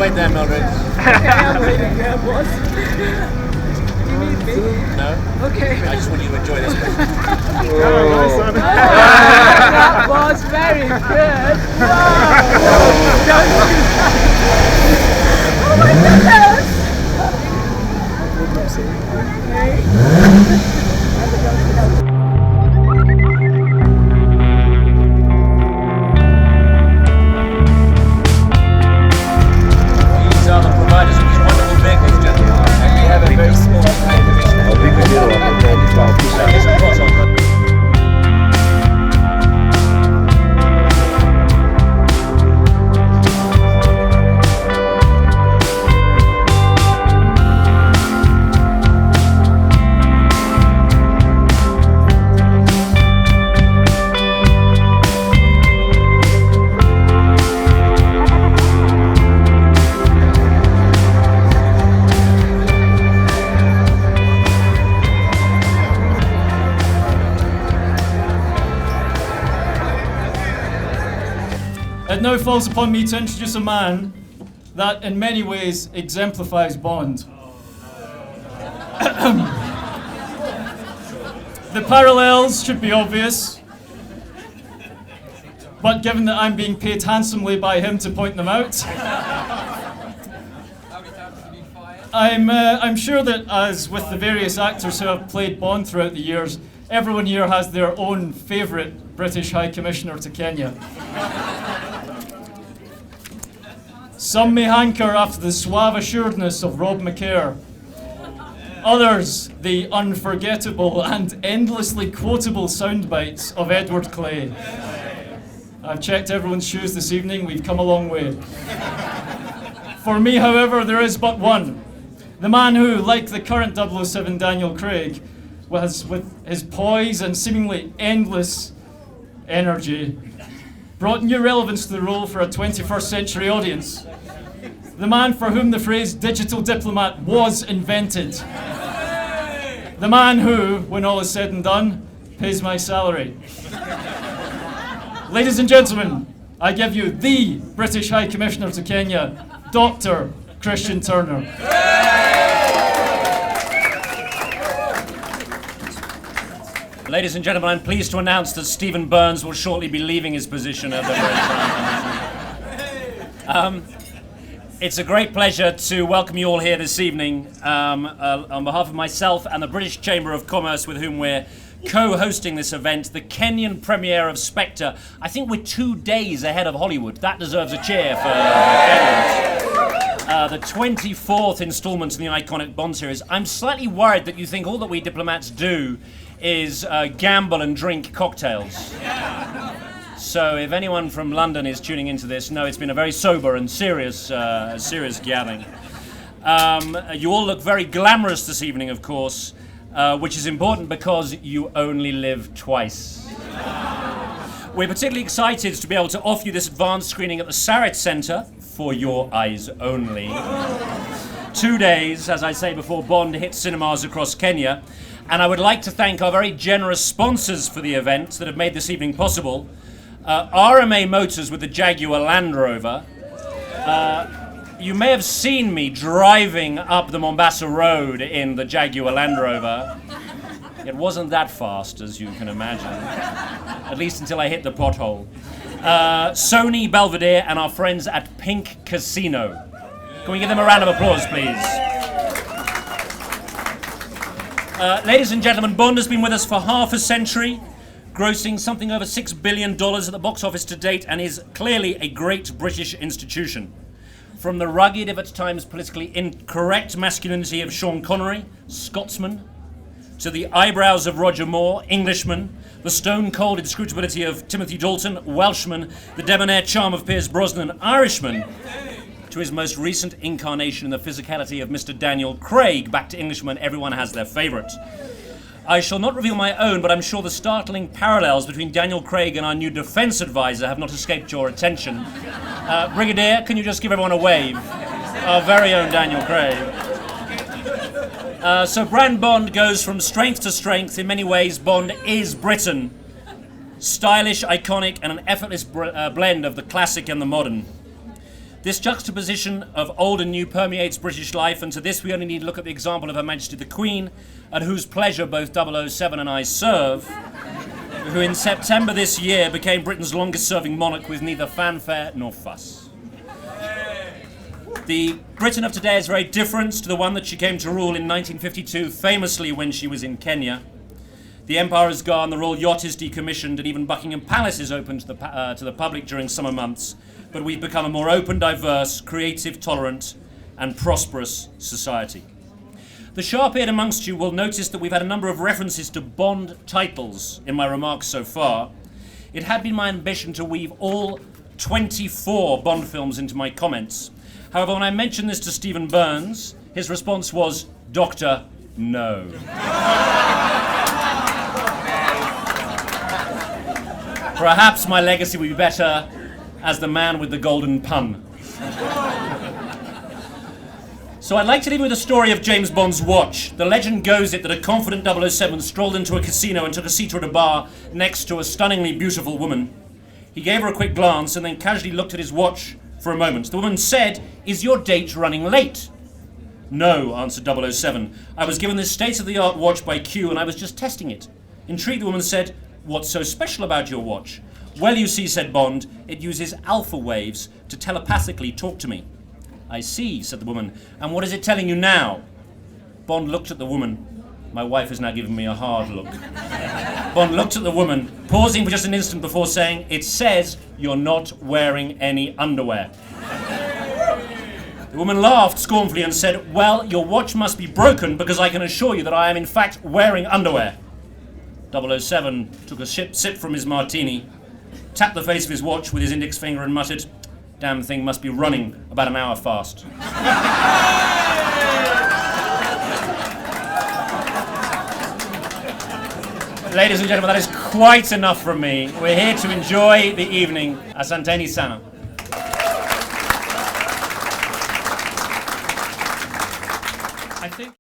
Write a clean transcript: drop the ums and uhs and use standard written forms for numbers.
wait there, Mildred. Okay, I'm waiting there, boss. Do you need me? No? Okay. I just want you to enjoy this bit. Nice one. That was very good. Wow. Oh my goodness. These are the providers of these wonderful vehicles, gentlemen. And we have a very small It now falls upon me to introduce a man that in many ways exemplifies Bond. The parallels should be obvious, but given that I'm being paid handsomely by him to point them out, I'm sure that as with the various actors who have played Bond throughout the years, everyone here has their own favourite British High Commissioner to Kenya. Some may hanker after the suave assuredness of Rob McCare. Others, the unforgettable and endlessly quotable soundbites of Edward Clay. I've checked everyone's shoes this evening, we've come a long way. For me, however, there is but one. The man who, like the current 007 Daniel Craig, was with his poise and seemingly endless energy, brought new relevance to the role for a 21st century audience. The man for whom the phrase digital diplomat was invented. The man who, when all is said and done, pays my salary. Ladies and gentlemen, I give you the British High Commissioner to Kenya, Dr. Christian Turner. Ladies and gentlemen, I'm pleased to announce that Stephen Burns will shortly be leaving his position at the British High. It's a great pleasure to welcome you all here this evening on behalf of myself and the British Chamber of Commerce, with whom we're co-hosting this event, the Kenyan premiere of Spectre. I think we're 2 days ahead of Hollywood. That deserves a cheer for Kenyans. The 24th instalment in the iconic Bond series. I'm slightly worried that you think all that we diplomats do is gamble and drink cocktails. So if anyone from London is tuning into this, no, it's been a very sober and serious gathering. You all look very glamorous this evening, of course, which is important because you only live twice. We're particularly excited to be able to offer you this advanced screening at the Sarit Centre, for your eyes only. 2 days, as I say before, Bond hits cinemas across Kenya. And I would like to thank our very generous sponsors for the event that have made this evening possible. RMA Motors with the Jaguar Land Rover. You may have seen me driving up the Mombasa Road in the Jaguar Land Rover. It wasn't that fast, as you can imagine, at least until I hit the pothole. Sony, Belvedere, and our friends at Pink Casino. Can we give them a round of applause, please? Ladies and gentlemen, Bond has been with us for half a century, grossing something over $6 billion at the box office to date, and is clearly a great British institution. From the rugged, if at times politically incorrect masculinity of Sean Connery, Scotsman, to the eyebrows of Roger Moore, Englishman, the stone-cold inscrutability of Timothy Dalton, Welshman, the debonair charm of Pierce Brosnan, Irishman, to his most recent incarnation in the physicality of Mr. Daniel Craig, back to Englishman, everyone has their favourite. I shall not reveal my own, but I'm sure the startling parallels between Daniel Craig and our new defence advisor have not escaped your attention. Brigadier, can you just give everyone a wave? Our very own Daniel Craig. So brand Bond goes from strength to strength. In many ways, Bond is Britain. Stylish, iconic, and an effortless blend of the classic and the modern. This juxtaposition of old and new permeates British life, and to this we only need look at the example of Her Majesty the Queen, at whose pleasure both 007 and I serve, who in September this year became Britain's longest-serving monarch with neither fanfare nor fuss. The Britain of today is very different to the one that she came to rule in 1952, famously when she was in Kenya. The Empire has gone, the royal yacht is decommissioned, and even Buckingham Palace is open to the public during summer months. But we've become a more open, diverse, creative, tolerant, and prosperous society. The sharp-eared amongst you will notice that we've had a number of references to Bond titles in my remarks so far. It had been my ambition to weave all 24 Bond films into my comments. However, when I mentioned this to Stephen Burns, his response was, "Doctor, no." Perhaps my legacy will be better as the man with the golden pun. So I'd like to leave you with a story of James Bond's watch. The legend goes it that a confident 007 strolled into a casino and took a seat at a bar next to a stunningly beautiful woman. He gave her a quick glance and then casually looked at his watch for a moment. The woman said, "Is your date running late?" "No," answered 007. "I was given this state-of-the-art watch by Q and I was just testing it." Intrigued, the woman said, "What's so special about your watch?" "Well, you see," said Bond, "it uses alpha waves to telepathically talk to me." "I see," said the woman. "And what is it telling you now?" Bond looked at the woman. My wife has now given me a hard look. Bond looked at the woman, pausing for just an instant before saying, "It says you're not wearing any underwear." The woman laughed scornfully and said, "Well, your watch must be broken because I can assure you that I am in fact wearing underwear." 007 took a sip from his martini, tapped the face of his watch with his index finger and muttered, "Damn thing must be running about an hour fast." Ladies and gentlemen, that is quite enough from me. We're here to enjoy the evening. Asanteni sana. I think